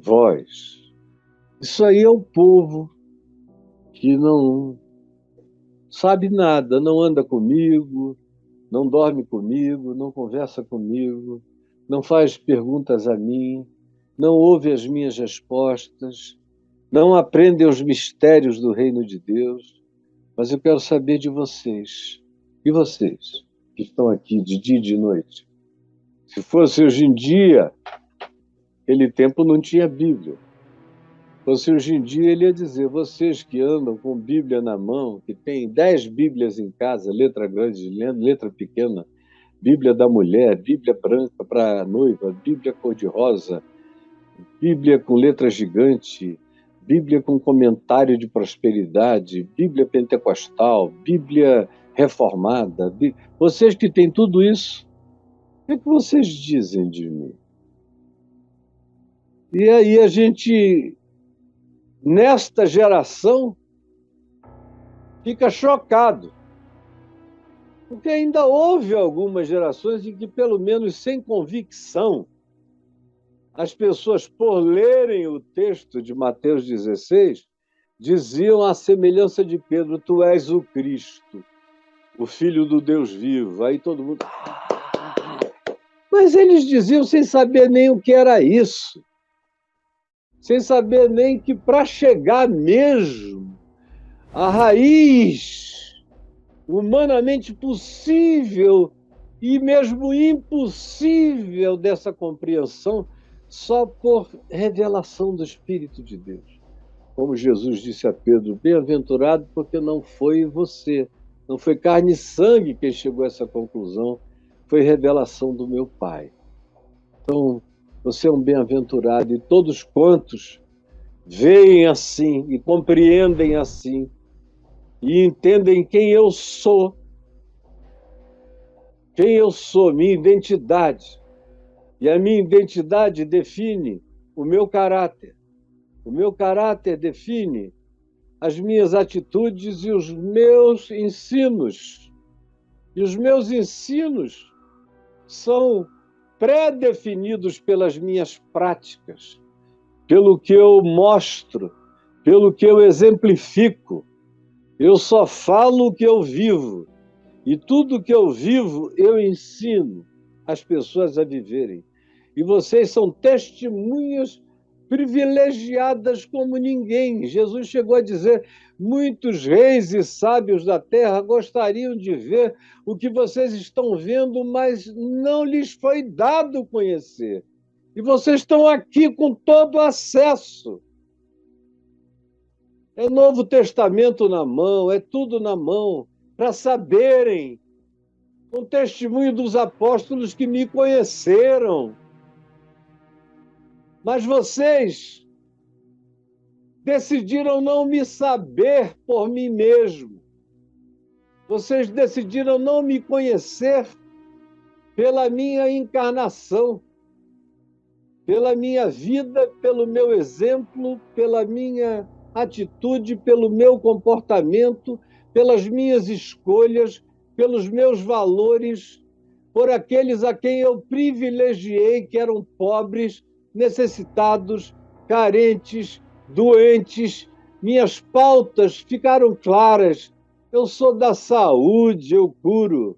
voz. Isso aí é o povo que não sabe nada, não anda comigo, não dorme comigo, não conversa comigo, não faz perguntas a mim, não ouve as minhas respostas, não aprende os mistérios do reino de Deus. Mas eu quero saber de vocês. E vocês, que estão aqui de dia e de noite? Se fosse hoje em dia, aquele tempo não tinha Bíblia. Se fosse hoje em dia, ele ia dizer: vocês que andam com Bíblia na mão, que têm 10 Bíblias em casa, letra grande, letra pequena, Bíblia da mulher, Bíblia branca para a noiva, Bíblia cor-de-rosa, Bíblia com letra gigante, Bíblia com comentário de prosperidade, Bíblia pentecostal, Bíblia reformada. Vocês que têm tudo isso, o que é que vocês dizem de mim? E aí a gente, nesta geração, fica chocado, porque ainda houve algumas gerações em que, pelo menos sem convicção, as pessoas, por lerem o texto de Mateus 16, diziam à semelhança de Pedro: tu és o Cristo, o Filho do Deus vivo. Aí todo mundo... Mas eles diziam sem saber nem o que era isso, sem saber nem que para chegar mesmo à raiz humanamente possível e mesmo impossível dessa compreensão, só por revelação do Espírito de Deus. Como Jesus disse a Pedro: bem-aventurado porque não foi você, não foi carne e sangue quem chegou a essa conclusão, foi revelação do meu Pai. Então, você é um bem-aventurado, e todos quantos veem assim e compreendem assim e entendem quem eu sou, minha identidade. E a minha identidade define o meu caráter. O meu caráter define as minhas atitudes e os meus ensinos. E os meus ensinos são pré-definidos pelas minhas práticas, pelo que eu mostro, pelo que eu exemplifico. Eu só falo o que eu vivo. E tudo que eu vivo, eu ensino as pessoas a viverem. E vocês são testemunhas privilegiadas como ninguém. Jesus chegou a dizer: muitos reis e sábios da terra gostariam de ver o que vocês estão vendo, mas não lhes foi dado conhecer. E vocês estão aqui com todo acesso. É Novo Testamento na mão, é tudo na mão, para saberem, com testemunho dos apóstolos que me conheceram. Mas vocês decidiram não me saber por mim mesmo. Vocês decidiram não me conhecer pela minha encarnação, pela minha vida, pelo meu exemplo, pela minha atitude, pelo meu comportamento, pelas minhas escolhas, pelos meus valores, por aqueles a quem eu privilegiei, que eram pobres, necessitados, carentes, doentes. Minhas pautas ficaram claras. Eu sou da saúde, eu curo.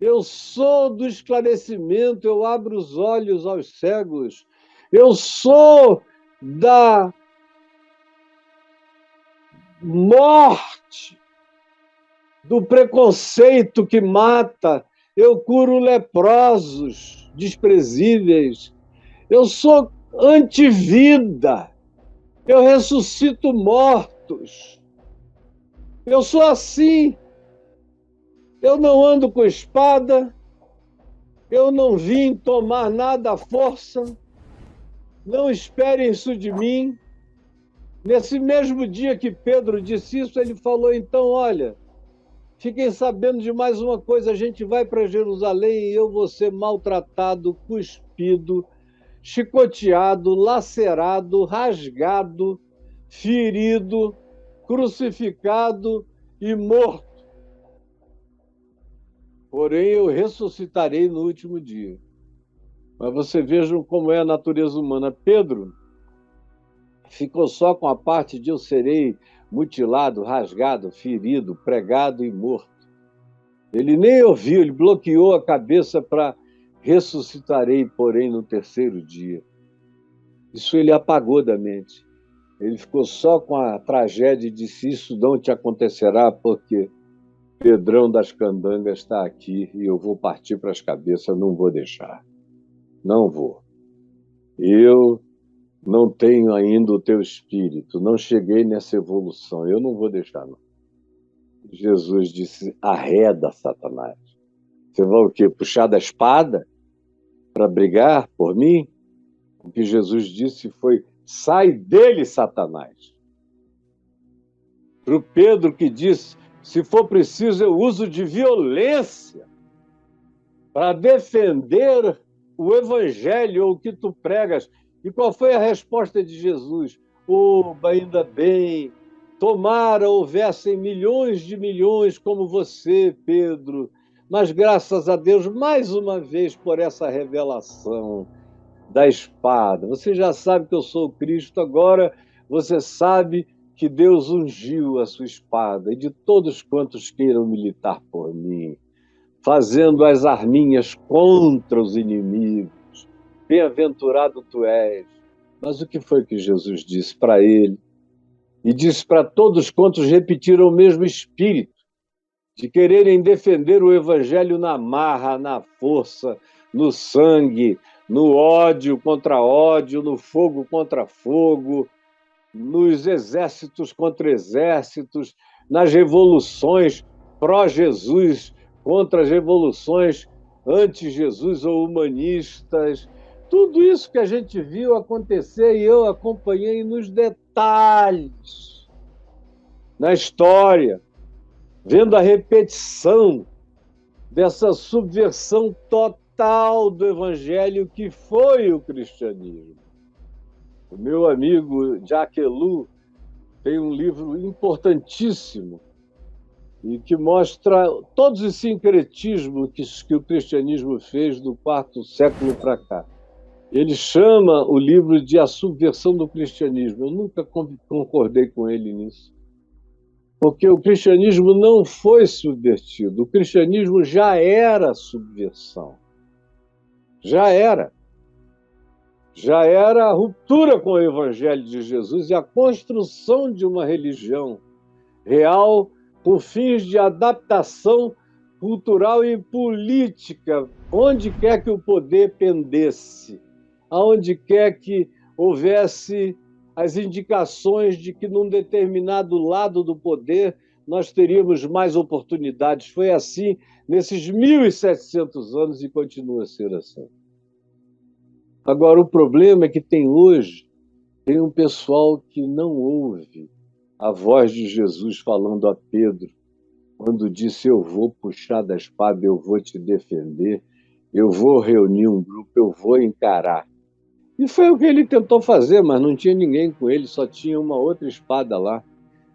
Eu sou do esclarecimento, eu abro os olhos aos cegos. Eu sou da morte, do preconceito que mata. Eu curo leprosos, desprezíveis. Eu sou antivida. Eu ressuscito mortos. Eu sou assim. Eu não ando com espada. Eu não vim tomar nada à força. Não esperem isso de mim. Nesse mesmo dia que Pedro disse isso, ele falou: então, olha, fiquem sabendo de mais uma coisa, a gente vai para Jerusalém e eu vou ser maltratado, cuspido, chicoteado, lacerado, rasgado, ferido, crucificado e morto. Porém, eu ressuscitarei no último dia. Mas você vejam como é a natureza humana. Pedro ficou só com a parte de eu serei mutilado, rasgado, ferido, pregado e morto. Ele nem ouviu, ele bloqueou a cabeça para ressuscitarei, porém, no terceiro dia. Isso ele apagou da mente. Ele ficou só com a tragédia e disse: isso não te acontecerá porque Pedrão das Candangas está aqui e eu vou partir para as cabeças, não vou deixar. Não vou. Eu não tenho ainda o teu espírito, não cheguei nessa evolução, eu não vou deixar, não. Jesus disse: arreda, Satanás. Você vai o quê? Puxar da espada para brigar por mim? O que Jesus disse foi: sai dele, Satanás. Para o Pedro, que disse: se for preciso, eu uso de violência para defender o evangelho ou o que tu pregas. E qual foi a resposta de Jesus? Ainda bem, tomara houvessem milhões de milhões como você, Pedro, mas graças a Deus, mais uma vez, por essa revelação da espada. Você já sabe que eu sou o Cristo, agora você sabe que Deus ungiu a sua espada, e de todos quantos queiram militar por mim, fazendo as arminhas contra os inimigos. Bem-aventurado tu és. Mas o que foi que Jesus disse para ele? E disse para todos quantos repetiram o mesmo espírito, de quererem defender o evangelho na marra, na força, no sangue, no ódio contra ódio, no fogo contra fogo, nos exércitos contra exércitos, nas revoluções pró-Jesus contra as revoluções anti-Jesus ou humanistas. Tudo isso que a gente viu acontecer e eu acompanhei nos detalhes, na história, vendo a repetição dessa subversão total do evangelho que foi o cristianismo. O meu amigo Jacques Ellul tem um livro importantíssimo e que mostra todos os sincretismos que o cristianismo fez do quarto século para cá. Ele chama o livro de A Subversão do Cristianismo. Eu nunca concordei com ele nisso. Porque o cristianismo não foi subvertido. O cristianismo já era subversão. Já era. Já era a ruptura com o evangelho de Jesus e a construção de uma religião real com fins de adaptação cultural e política, onde quer que o poder pendesse, aonde quer que houvesse as indicações de que num determinado lado do poder nós teríamos mais oportunidades. Foi assim nesses 1.700 anos e continua a ser assim. Agora, o problema é que tem um pessoal que não ouve a voz de Jesus falando a Pedro, quando disse: eu vou puxar da espada, eu vou te defender, eu vou reunir um grupo, eu vou encarar. E foi o que ele tentou fazer, mas não tinha ninguém com ele, só tinha uma outra espada lá.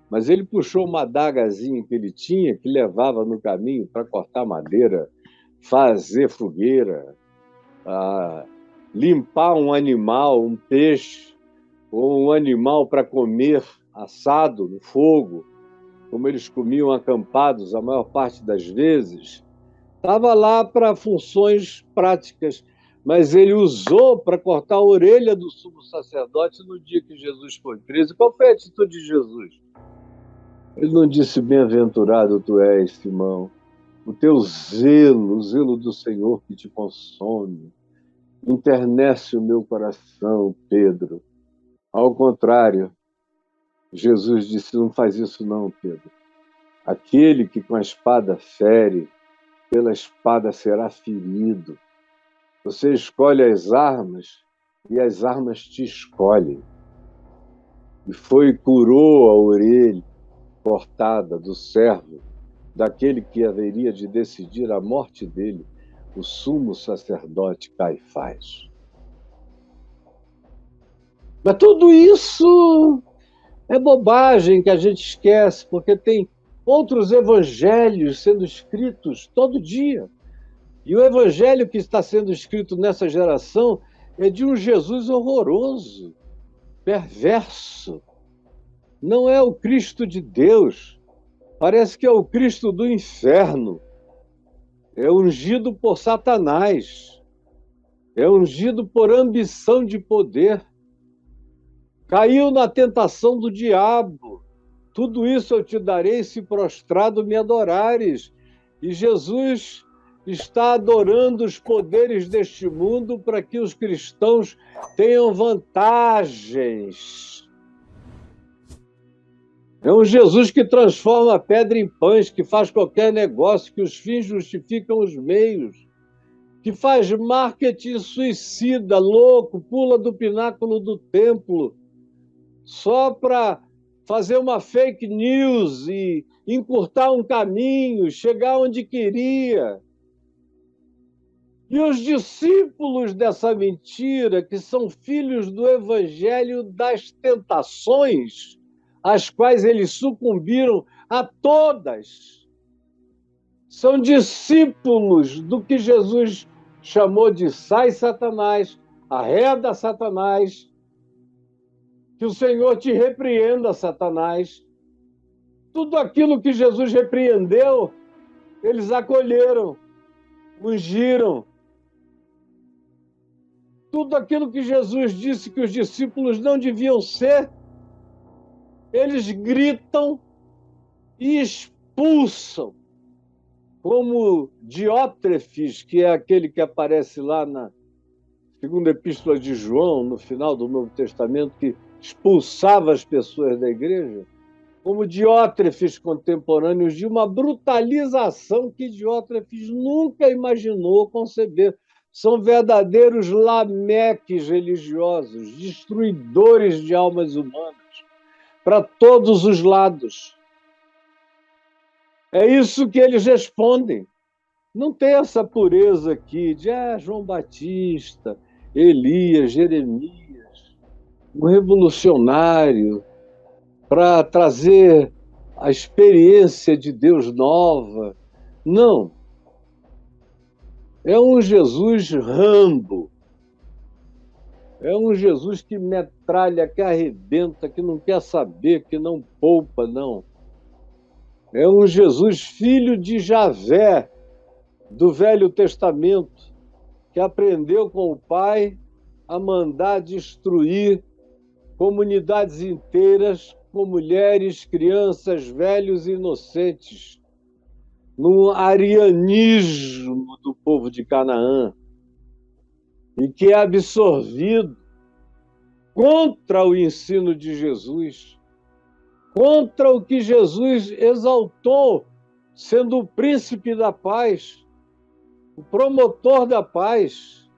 Mas ele puxou uma adagazinha que ele tinha, que levava no caminho para cortar madeira, fazer fogueira, limpar um animal, um peixe, ou um animal para comer assado no fogo, como eles comiam acampados a maior parte das vezes. Estava lá para funções práticas, mas ele usou para cortar a orelha do sumo sacerdote no dia que Jesus foi preso. Qual foi a atitude de Jesus? Ele não disse: bem-aventurado tu és, Simão, o teu zelo, o zelo do Senhor que te consome, internece o meu coração, Pedro. Ao contrário, Jesus disse: não faz isso não, Pedro. Aquele que com a espada fere, pela espada será ferido. Você escolhe as armas e as armas te escolhem. E foi e curou a orelha cortada do servo, daquele que haveria de decidir a morte dele, o sumo sacerdote Caifás. Mas tudo isso é bobagem que a gente esquece, porque tem outros evangelhos sendo escritos todo dia. E o evangelho que está sendo escrito nessa geração é de um Jesus horroroso, perverso. Não é o Cristo de Deus. Parece que é o Cristo do inferno. É ungido por Satanás. É ungido por ambição de poder. Caiu na tentação do diabo. Tudo isso eu te darei se prostrado me adorares. E Jesus está adorando os poderes deste mundo para que os cristãos tenham vantagens. É um Jesus que transforma a pedra em pães, que faz qualquer negócio, que os fins justificam os meios, que faz marketing suicida, louco, pula do pináculo do templo, só para fazer uma fake news e encurtar um caminho, chegar onde queria. E os discípulos dessa mentira, que são filhos do evangelho das tentações, às quais eles sucumbiram a todas, são discípulos do que Jesus chamou de sai, Satanás, arreda, Satanás, que o Senhor te repreenda, Satanás. Tudo aquilo que Jesus repreendeu, eles acolheram, ungiram. Tudo aquilo que Jesus disse que os discípulos não deviam ser, eles gritam e expulsam. Como Diótrefes, que é aquele que aparece lá na segunda epístola de João, no final do Novo Testamento, que expulsava as pessoas da igreja, como Diótrefes contemporâneos de uma brutalização que Diótrefes nunca imaginou conceber. São verdadeiros lameques religiosos, destruidores de almas humanas, para todos os lados. É isso que eles respondem. Não tem essa pureza aqui de João Batista, Elias, Jeremias, um revolucionário para trazer a experiência de Deus nova. Não. É um Jesus Rambo. É um Jesus que metralha, que arrebenta, que não quer saber, que não poupa, não. É um Jesus filho de Javé, do Velho Testamento, que aprendeu com o Pai a mandar destruir comunidades inteiras com mulheres, crianças, velhos e inocentes, num arianismo do povo de Canaã, e que é absorvido contra o ensino de Jesus, contra o que Jesus exaltou, sendo o príncipe da paz, o promotor da paz,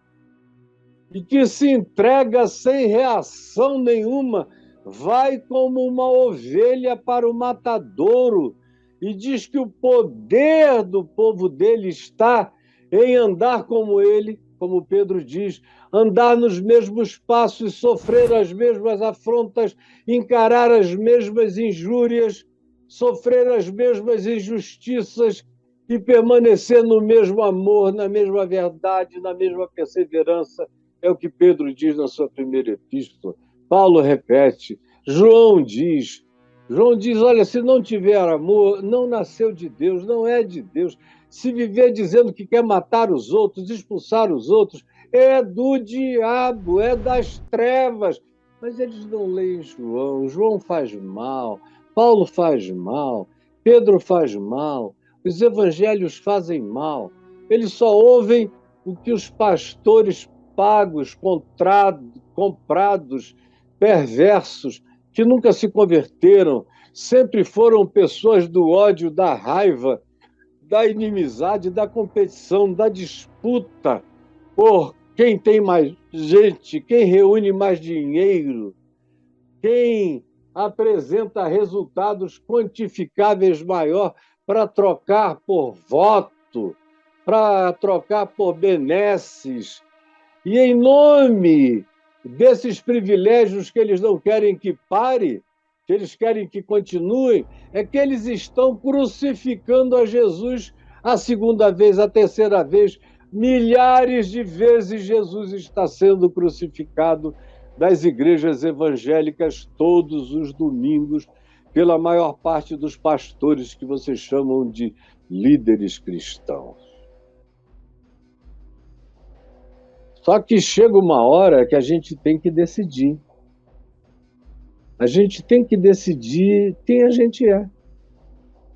e que se entrega sem reação nenhuma, vai como uma ovelha para o matadouro e diz que o poder do povo dele está em andar como ele, como Pedro diz, andar nos mesmos passos, sofrer as mesmas afrontas, encarar as mesmas injúrias, sofrer as mesmas injustiças e permanecer no mesmo amor, na mesma verdade, na mesma perseverança. É o que Pedro diz na sua primeira epístola. Paulo repete, João diz, olha, se não tiver amor, não nasceu de Deus, não é de Deus. Se viver dizendo que quer matar os outros, expulsar os outros, é do diabo, é das trevas. Mas eles não leem João. João faz mal, Paulo faz mal, Pedro faz mal, os evangelhos fazem mal. Eles só ouvem o que os pastores pagos, comprados, perversos, que nunca se converteram, sempre foram pessoas do ódio, da raiva, da inimizade, da competição, da disputa por quem tem mais gente, quem reúne mais dinheiro, quem apresenta resultados quantificáveis maior para trocar por voto, para trocar por benesses. E em nome desses privilégios que eles não querem que pare, que eles querem que continue, é que eles estão crucificando a Jesus a segunda vez, a terceira vez. Milhares de vezes Jesus está sendo crucificado das igrejas evangélicas todos os domingos, pela maior parte dos pastores que vocês chamam de líderes cristãos. Só que chega uma hora que a gente tem que decidir. A gente tem que decidir quem a gente é.